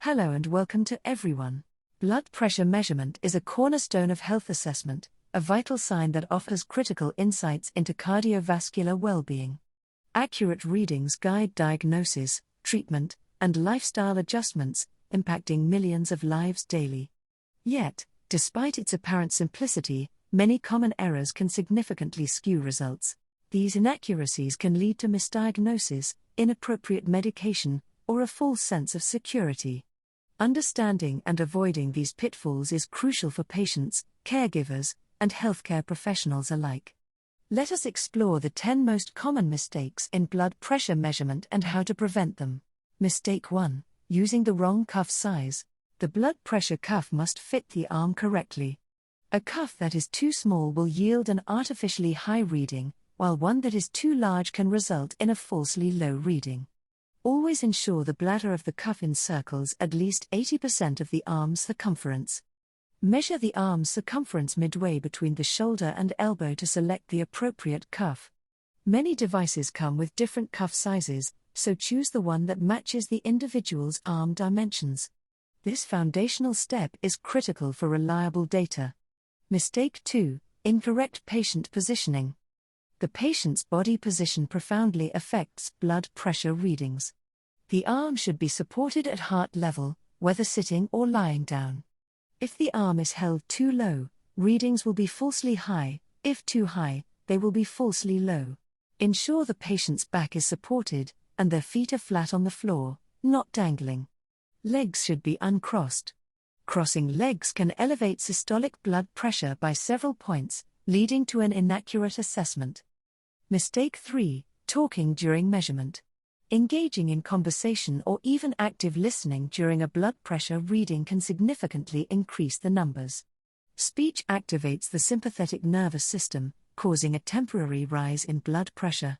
Hello and welcome to everyone. Blood pressure measurement is a cornerstone of health assessment, a vital sign that offers critical insights into cardiovascular well-being. Accurate readings guide diagnosis, treatment, and lifestyle adjustments, impacting millions of lives daily. Yet, despite its apparent simplicity, many common errors can significantly skew results. These inaccuracies can lead to misdiagnosis, inappropriate medication, or a false sense of security. Understanding and avoiding these pitfalls is crucial for patients, caregivers, and healthcare professionals alike. Let us explore the 10 most common mistakes in blood pressure measurement and how to prevent them. Mistake 1: using the wrong cuff size. The blood pressure cuff must fit the arm correctly. A cuff that is too small will yield an artificially high reading, while one that is too large can result in a falsely low reading. Always ensure the bladder of the cuff encircles at least 80% of the arm's circumference. Measure the arm's circumference midway between the shoulder and elbow to select the appropriate cuff. Many devices come with different cuff sizes, so choose the one that matches the individual's arm dimensions. This foundational step is critical for reliable data. Mistake 2: incorrect patient positioning. The patient's body position profoundly affects blood pressure readings. The arm should be supported at heart level, whether sitting or lying down. If the arm is held too low, readings will be falsely high; if too high, they will be falsely low. Ensure the patient's back is supported, and their feet are flat on the floor, not dangling. Legs should be uncrossed. Crossing legs can elevate systolic blood pressure by several points, leading to an inaccurate assessment. Mistake 3: talking during measurement. Engaging in conversation or even active listening during a blood pressure reading can significantly increase the numbers. Speech activates the sympathetic nervous system, causing a temporary rise in blood pressure.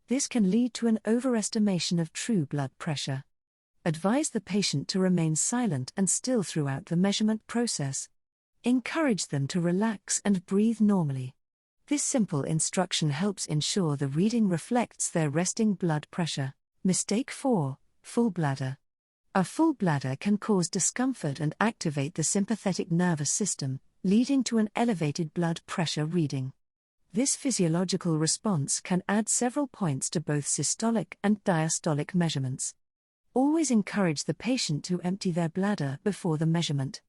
This can lead to an overestimation of true blood pressure. Advise the patient to remain silent and still throughout the measurement process. Encourage them to relax and breathe normally. This simple instruction helps ensure the reading reflects their resting blood pressure. Mistake 4: full bladder. A full bladder can cause discomfort and activate the sympathetic nervous system, leading to an elevated blood pressure reading. This physiological response can add several points to both systolic and diastolic measurements. Always encourage the patient to empty their bladder before the measurement.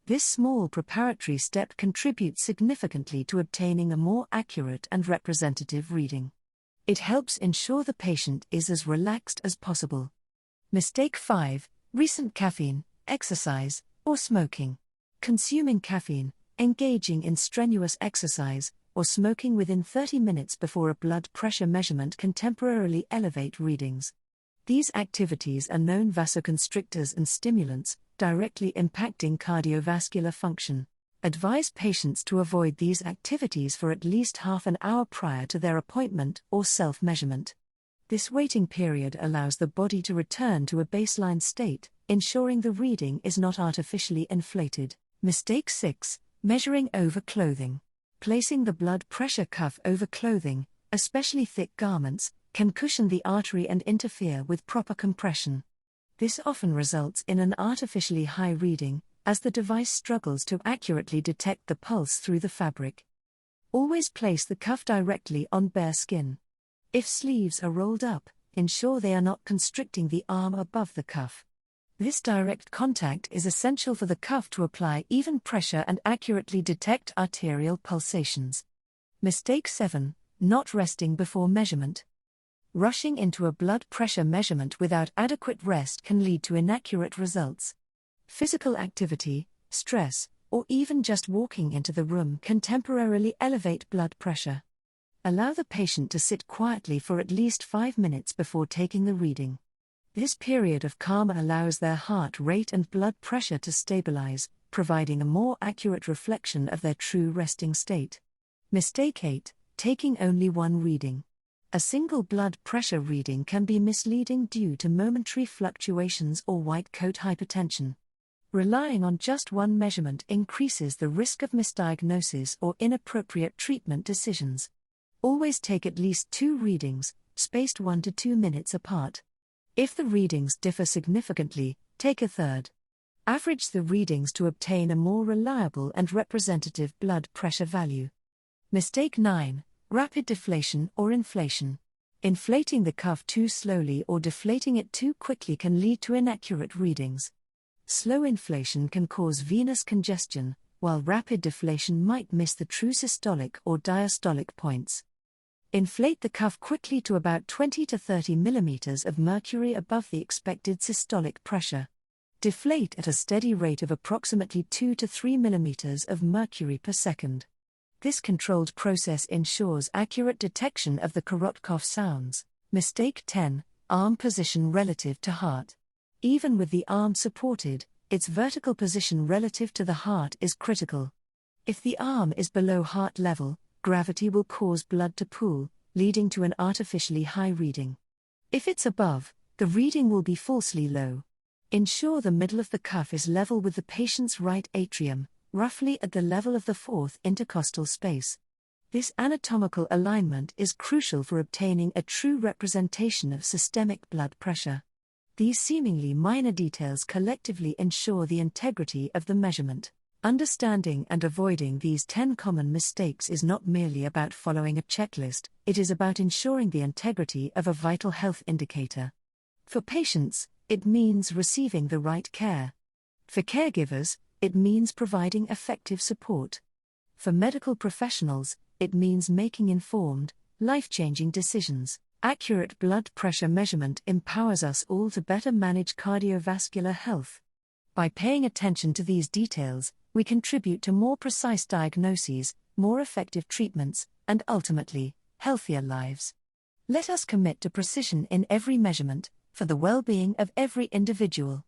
This small preparatory step contributes significantly to obtaining a more accurate and representative reading. It helps ensure the patient is as relaxed as possible. Mistake 5: recent caffeine, exercise, or smoking. Consuming caffeine, engaging in strenuous exercise, or smoking within 30 minutes before a blood pressure measurement can temporarily elevate readings. These activities are known vasoconstrictors and stimulants, directly impacting cardiovascular function. Advise patients to avoid these activities for at least half an hour prior to their appointment or self-measurement. This waiting period allows the body to return to a baseline state, ensuring the reading is not artificially inflated. Mistake 6: measuring over clothing. Placing the blood pressure cuff over clothing, especially thick garments, can cushion the artery and interfere with proper compression. This often results in an artificially high reading, as the device struggles to accurately detect the pulse through the fabric. Always place the cuff directly on bare skin. If sleeves are rolled up, ensure they are not constricting the arm above the cuff. This direct contact is essential for the cuff to apply even pressure and accurately detect arterial pulsations. Mistake 7: not resting before measurement. Rushing into a blood pressure measurement without adequate rest can lead to inaccurate results. Physical activity, stress, or even just walking into the room can temporarily elevate blood pressure. Allow the patient to sit quietly for at least 5 minutes before taking the reading. This period of calm allows their heart rate and blood pressure to stabilize, providing a more accurate reflection of their true resting state. Mistake 8: taking only one reading. A single blood pressure reading can be misleading due to momentary fluctuations or white coat hypertension. Relying on just one measurement increases the risk of misdiagnosis or inappropriate treatment decisions. Always take at least 2 readings, spaced 1 to 2 minutes apart. If the readings differ significantly, Take a third. Average the readings to obtain a more reliable and representative blood pressure value. Mistake 9. Rapid deflation or inflation. Inflating the cuff too slowly or deflating it too quickly can lead to inaccurate readings. Slow inflation can cause venous congestion, while rapid deflation might miss the true systolic or diastolic points. Inflate the cuff quickly to about 20 to 30 mm of mercury above the expected systolic pressure. Deflate at a steady rate of approximately 2 to 3 mm of mercury per second. This controlled process ensures accurate detection of the carotid cough sounds. Mistake 10. Arm position relative to heart. Even with the arm supported, its vertical position relative to the heart is critical. If the arm is below heart level, gravity will cause blood to pool, leading to an artificially high reading. If it's above, the reading will be falsely low. Ensure the middle of the cuff is level with the patient's right atrium, roughly at the level of the fourth intercostal space. This anatomical alignment is crucial for obtaining a true representation of systemic blood pressure. These seemingly minor details collectively ensure the integrity of the measurement. Understanding and avoiding these 10 common mistakes is not merely about following a checklist, it is about ensuring the integrity of a vital health indicator. For patients, it means receiving the right care. For caregivers, it means providing effective support. For medical professionals, it means making informed, life-changing decisions. Accurate blood pressure measurement empowers us all to better manage cardiovascular health. By paying attention to these details, we contribute to more precise diagnoses, more effective treatments, and ultimately, healthier lives. Let us commit to precision in every measurement, for the well-being of every individual.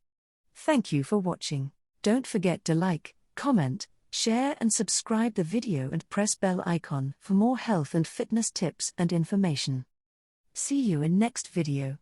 Thank you for watching. Don't forget to like, comment, share and subscribe the video and press bell icon for more health and fitness tips and information. See you in next video.